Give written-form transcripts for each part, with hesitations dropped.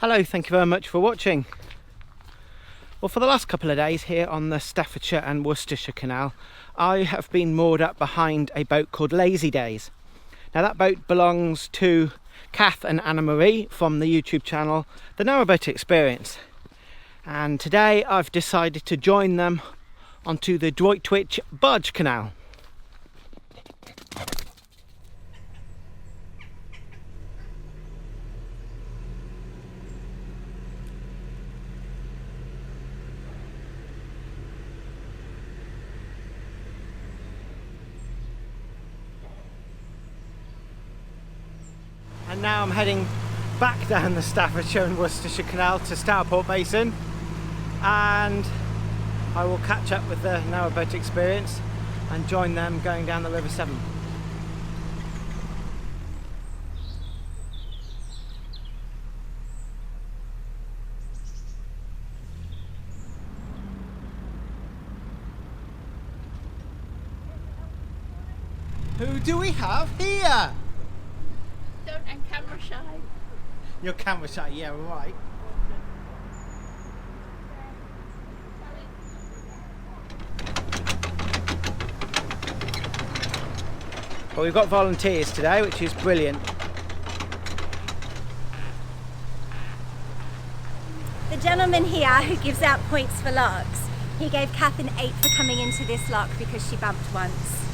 Hello, thank you very much for watching. Well, for the last couple of days here on the Staffordshire and Worcestershire Canal, I have been moored up behind a boat called Lazy Days. Now that boat belongs to Kath and Annamarie from the YouTube channel, the Narrowboat Experience. And today I've decided to join them onto the Droitwich Barge Canal. And now I'm heading back down the Staffordshire and Worcestershire Canal to Stourport Basin, and I will catch up with the Narrowboat Experience and join them going down the River Severn. Who do we have here? I'm camera shy. You're camera shy, yeah, right. Well, we've got volunteers today, which is brilliant. The gentleman here who gives out points for locks, he gave Kath an 8 for coming into this lock because she bumped once.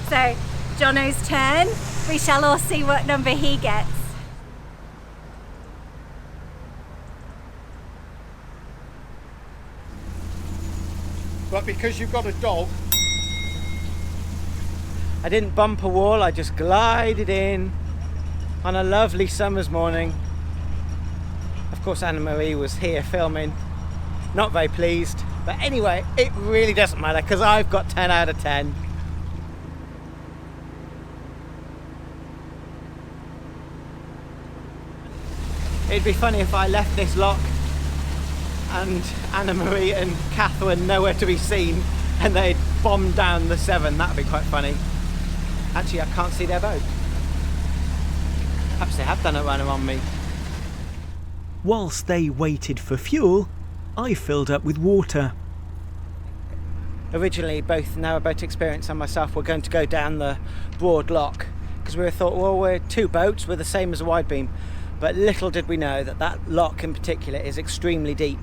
So, Jono's turn. We shall all see what number he gets. But because you've got a dog, I didn't bump a wall, I just glided in on a lovely summer's morning. Of course, Annamarie was here filming, not very pleased, but anyway, it really doesn't matter because I've got 10 out of 10. It'd be funny if I left this lock and Annamarie and Kath were nowhere to be seen and they'd bombed down the Severn. That'd be quite funny. Actually, I can't see their boat. Perhaps they have done a runner on me. Whilst they waited for fuel, I filled up with water. Originally, both Narrowboat Experience and myself were going to go down the broad lock because we thought, well, we're two boats, we're the same as a wide beam. But little did we know that that lock in particular is extremely deep,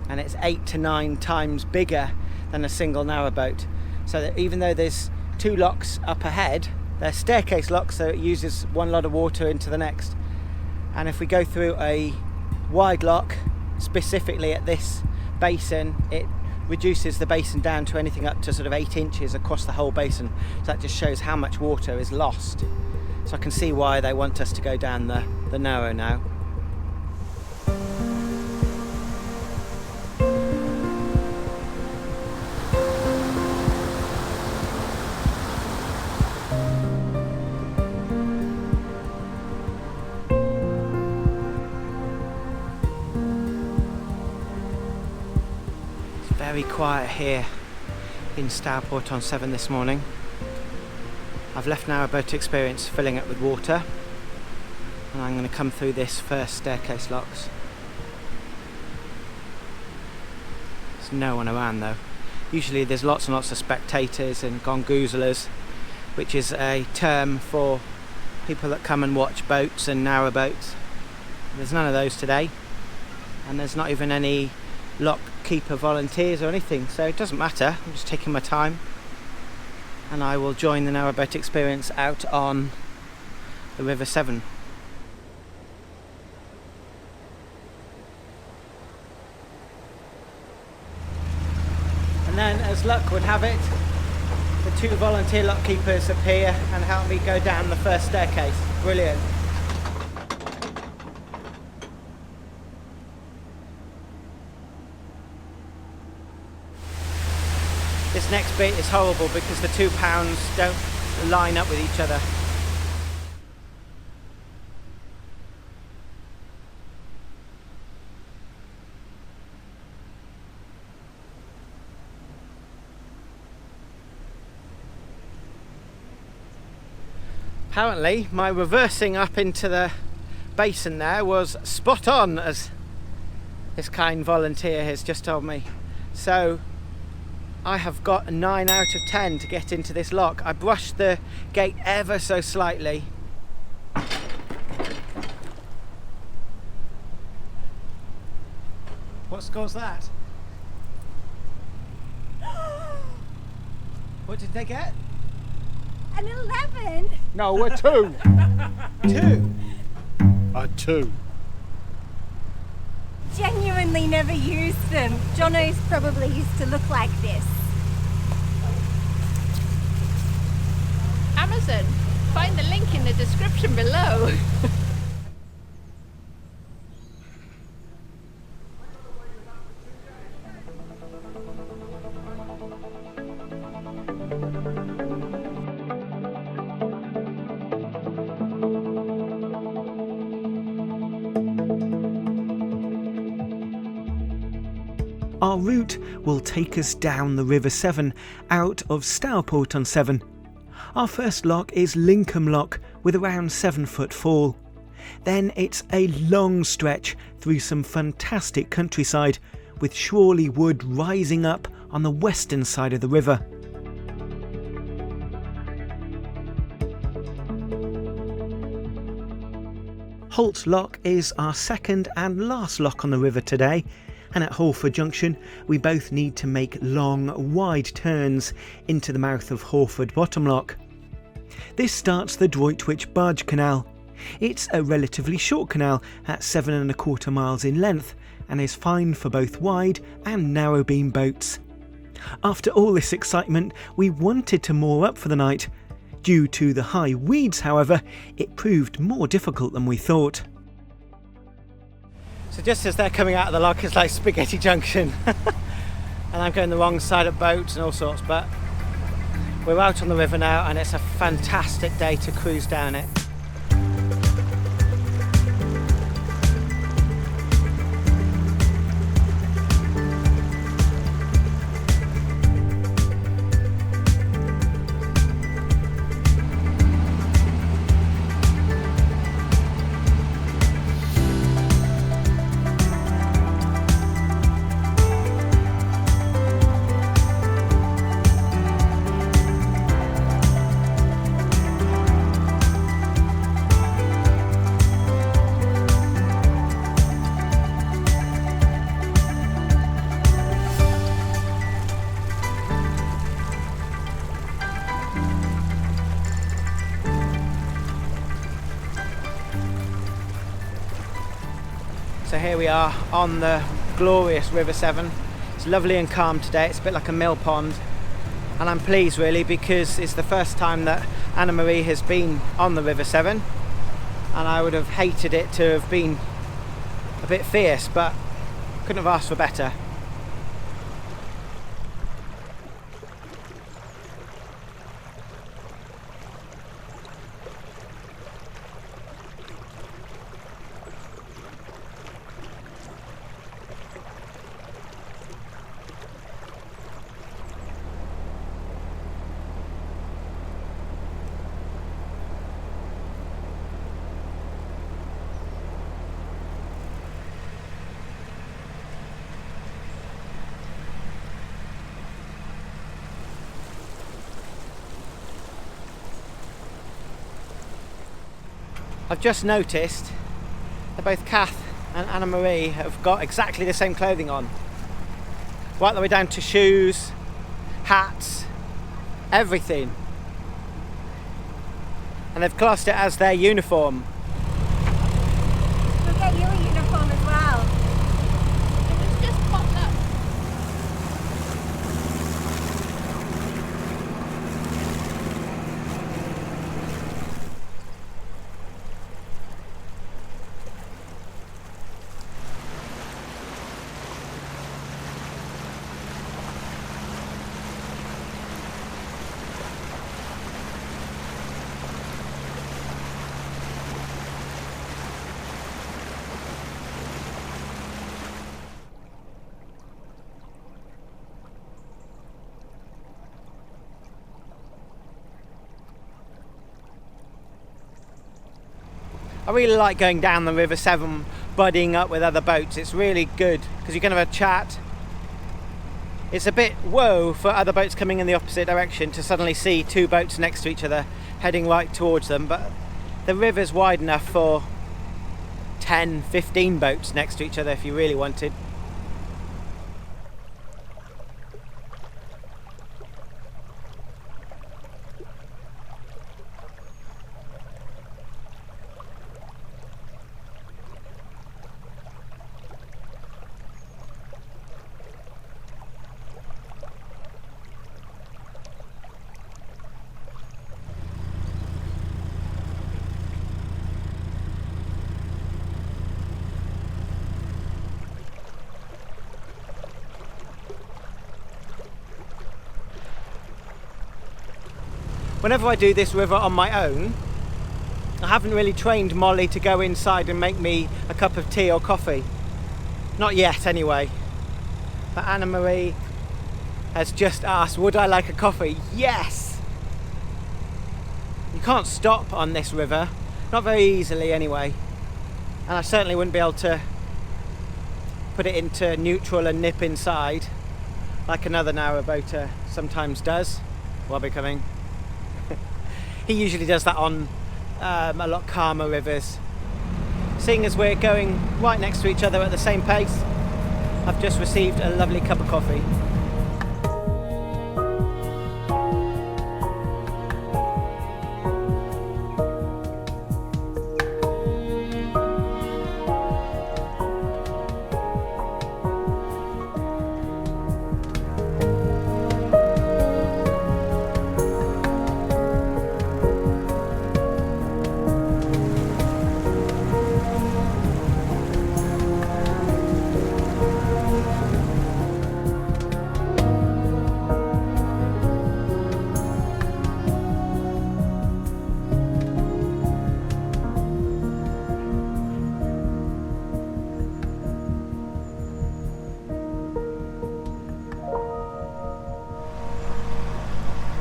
and it's 8 to 9 times bigger than a single narrowboat. So that even though there's two locks up ahead, they're staircase locks, so it uses one lot of water into the next. And if we go through a wide lock, specifically at this basin, it reduces the basin down to anything up to sort of 8 inches across the whole basin. So that just shows how much water is lost. So I can see why they want us to go down the narrow now. It's very quiet here in Stourport on Severn this morning. I've left Narrowboat Experience filling up with water, and I'm going to come through this first staircase locks. There's no one around though. Usually there's lots and lots of spectators and gongoozlers, which is a term for people that come and watch boats and narrowboats. There's none of those today, and there's not even any lock keeper volunteers or anything, so it doesn't matter. I'm just taking my time, and I will join the Narrowboat Experience out on the River Severn. And then, as luck would have it, the two volunteer lock keepers appear and help me go down the first staircase. Brilliant. This next bit is horrible because the 2 pounds don't line up with each other. Apparently my reversing up into the basin there was spot on, as this kind volunteer has just told me. So I have got a 9 out of 10 to get into this lock. I brushed the gate ever so slightly. What score's that? What did they get? An 11. No, we're 2. 2. A 2. Genuinely never used them. Jono's probably used to look like this. Amazon, find the link in the description below. Our route will take us down the River Severn out of Stourport on Severn. Our first lock is Lincoln Lock with around 7 foot fall. Then it's a long stretch through some fantastic countryside with Shrawley Wood rising up on the western side of the river. Holt Lock is our second and last lock on the river today, and at Hawford Junction we both need to make long, wide turns into the mouth of Hawford Bottom Lock. This starts the Droitwich Barge Canal. It's a relatively short canal at 7¼ miles in length and is fine for both wide and narrow beam boats. After all this excitement, we wanted to moor up for the night. Due to the high weeds, however, it proved more difficult than we thought. So just as they're coming out of the lock, it's like Spaghetti Junction. And I'm going the wrong side of boats and all sorts, but we're out on the river now and it's a fantastic day to cruise down it. So here we are on the glorious River Severn. It's lovely and calm today. It's a bit like a mill pond, and I'm pleased really because it's the first time that Annamarie has been on the River Severn, and I would have hated it to have been a bit fierce, but couldn't have asked for better. I've just noticed that both Kath and Annamarie have got exactly the same clothing on. Right the way down to shoes, hats, everything. And they've classed it as their uniform. We'll get you a uniform as well. It was just popped up. I really like going down the River Severn, buddying up with other boats. It's really good because you can have a chat. It's a bit whoa for other boats coming in the opposite direction to suddenly see two boats next to each other heading right towards them, but the river's wide enough for 10, 15 boats next to each other if you really wanted. Whenever I do this river on my own, I haven't really trained Molly to go inside and make me a cup of tea or coffee. Not yet, anyway. But Annamarie has just asked, would I like a coffee? Yes! You can't stop on this river, not very easily anyway. And I certainly wouldn't be able to put it into neutral and nip inside like another narrowboater sometimes does while becoming. He usually does that on a lot calmer rivers. Seeing as we're going right next to each other at the same pace, I've just received a lovely cup of coffee.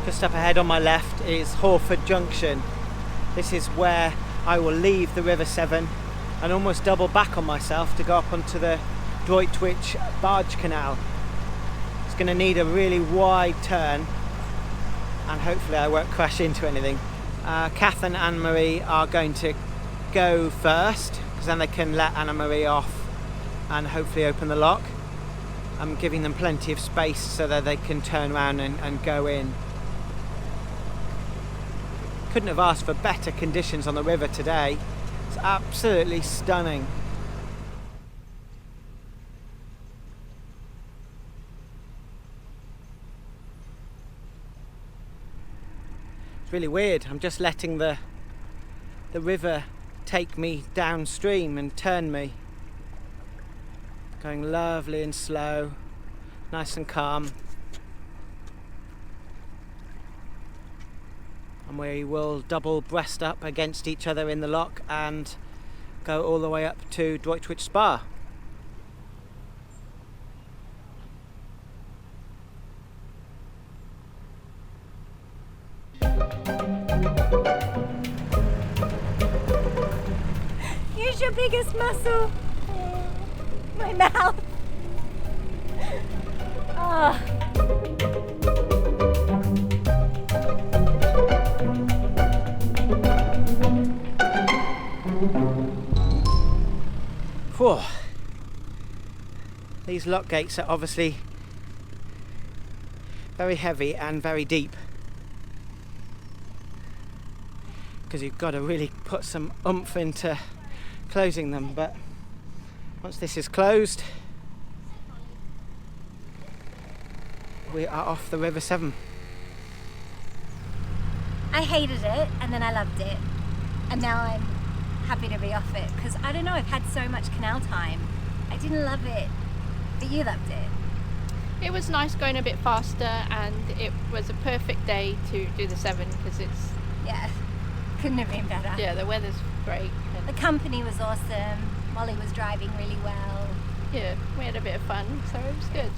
Just up ahead on my left is Hawford Junction. This is where I will leave the River Severn and almost double back on myself to go up onto the Droitwich Barge Canal. It's going to need a really wide turn and hopefully I won't crash into anything. Kath and Annamarie are going to go first because then they can let Annamarie off and hopefully open the lock. I'm giving them plenty of space so that they can turn around and go in. Couldn't have asked for better conditions on the river today. It's absolutely stunning. It's really weird. I'm just letting the river take me downstream and turn me. Going lovely and slow, nice and calm. And we will double breast up against each other in the lock and go all the way up to Droitwich Spa. Use your biggest muscle. My mouth. Oh. Whew. These lock gates are obviously very heavy and very deep because you've got to really put some oomph into closing them, but once this is closed we are off the River Severn. I hated it and then I loved it, and now I'm happy to be off it because I don't know, I've had so much canal time. I didn't love it, but you loved it. It was nice going a bit faster, and it was a perfect day to do the Severn because it's, Yeah, couldn't have been better. yeah, the weather's great. The company was awesome. Molly was driving really well. Yeah, we had a bit of fun, so it was good.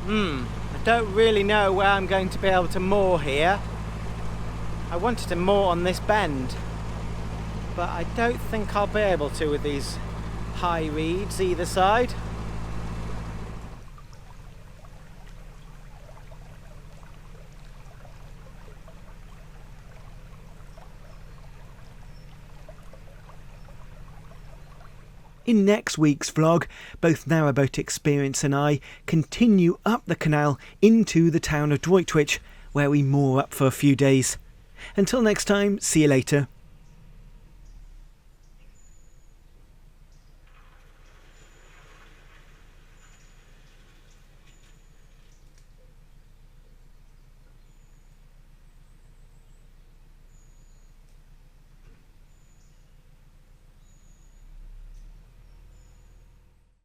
I don't really know where I'm going to be able to moor here. I wanted to moor on this bend, but I don't think I'll be able to with these high reeds either side. In next week's vlog, both Narrowboat Experience and I continue up the canal into the town of Droitwich, where we moor up for a few days. Until next time, see you later.